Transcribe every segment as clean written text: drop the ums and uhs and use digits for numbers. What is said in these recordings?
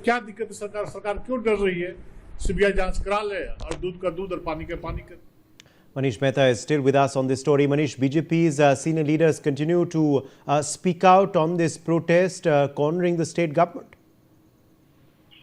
क्या दिक्कत है? सरकार क्यों डर रही है? सीबीआई जांच करा ले और दूध का दूध और पानी का पानी कर। Manish Mehta is still with us on this story. Manish, BJP's senior leaders continue to speak out on this protest, cornering the state government.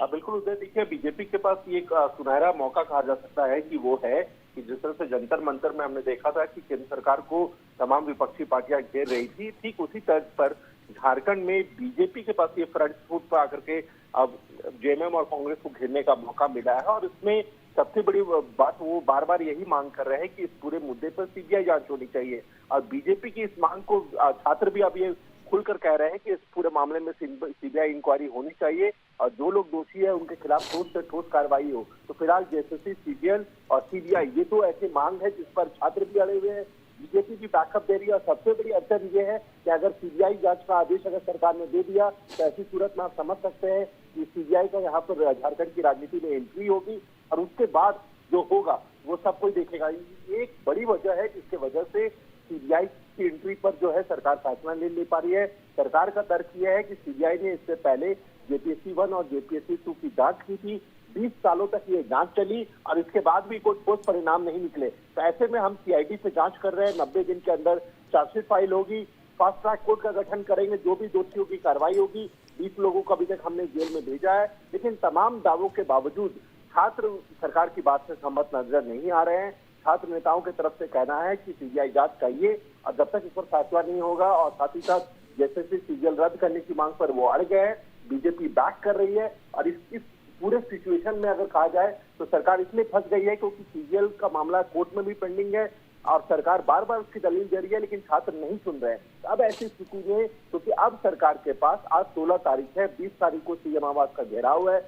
बिल्कुल उदय, देखिए बीजेपी के पास ये एक सुनहरा मौका कहा जा सकता है कि वो है कि जिस तरह से जंतर मंतर में हमने देखा था कि केंद्र सरकार को तमाम विपक्षी पार्टियां घेर रही थी, ठीक उसी तर्ज पर झारखंड में बीजेपी के पास ये फ्रंट फुट पर आकर के अब जेएमएम और कांग्रेस को घेरने का मौका मिला है। और इसमें सबसे बड़ी बात वो बार बार यही मांग कर रहे हैं कि इस पूरे मुद्दे पर सीबीआई जांच होनी चाहिए। और बीजेपी की इस मांग को छात्र भी अब ये खुलकर कह रहे हैं कि इस पूरे मामले में सीबीआई इंक्वायरी होनी चाहिए और जो लोग दोषी है उनके खिलाफ ठोस से ठोस कार्रवाई हो। तो फिलहाल जेएसएससी, सीबीएल और सीबीआई ये तो ऐसी मांग है जिस पर छात्र भी अड़े हुए हैं, बीजेपी भी बैकअप दे रही है। और सबसे बड़ी अड़चन ये है कि अगर सीबीआई जांच का आदेश अगर सरकार ने दे दिया तो ऐसी सूरत में आप समझ सकते हैं कि सीबीआई का यहाँ पर झारखंड की राजनीति में एंट्री होगी और उसके बाद जो होगा वो सब कोई देखेगा। ये एक बड़ी वजह है जिसके वजह से सीबीआई की एंट्री पर जो है सरकार फैसला नहीं पा रही है। सरकार का तर्क यह है कि सीबीआई ने इससे पहले जेपीएससी 1 और जेपीएससी 2 की जांच की थी, 20 सालों तक ये जांच चली और इसके बाद भी कोई ठोस परिणाम नहीं निकले। तो ऐसे में हम सीआईडी से जांच कर रहे हैं, 90 दिन के अंदर चार्जशीट फाइल होगी, फास्ट ट्रैक कोर्ट का गठन करेंगे, जो भी दोषियों की कार्रवाई होगी। 20 लोगों को अभी तक हमने जेल में भेजा है, लेकिन तमाम दावों के बावजूद छात्र सरकार की बात से सहमत नजर नहीं आ रहे हैं। छात्र नेताओं की तरफ से कहना है कि सीबीआई जांच चाहिए और जब तक इस पर फैसला नहीं होगा और साथ ही साथ जैसे सीजीएल रद्द करने की मांग पर वो अड़ गए हैं, बीजेपी बैक कर रही है। और इस पूरे सिचुएशन में अगर कहा जाए तो सरकार इसमें फंस गई है क्योंकि सीजीएल का मामला कोर्ट में भी पेंडिंग है और सरकार बार बार उसकी दलील दे रही है, लेकिन छात्र नहीं सुन रहे हैं। अब ऐसी स्थिति में क्योंकि अब सरकार के पास आज 16 तारीख है, 20 तारीख को सीएम आवास का घेराव है।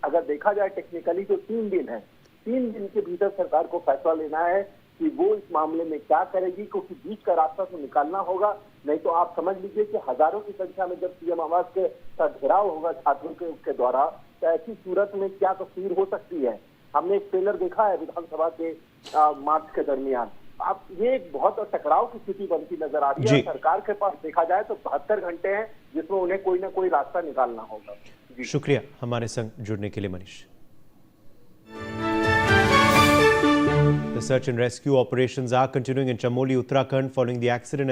अगर देखा जाए टेक्निकली तो 3 दिन है, 3 दिन के भीतर सरकार को फैसला लेना है कि वो इस मामले में क्या करेगी, क्योंकि बीच का रास्ता तो निकालना होगा। नहीं तो आप समझ लीजिए कि हजारों की संख्या में जब सीएम आवास के साथ घेराव होगा छात्रों के द्वारा, तो ऐसी सूरत में क्या तस्वीर हो सकती है। हमने एक ट्रेलर देखा है विधानसभा के मार्च के दरमियान। अब ये एक बहुत टकराव की स्थिति बनती नजर आ रही है। सरकार के पास देखा जाए तो 72 घंटे हैं जिसमें उन्हें कोई ना कोई रास्ता निकालना होगा। शुक्रिया हमारे संग जुड़ने के लिए Manish. The search and rescue operations are continuing in Chamoli, Uttarakhand following the accident at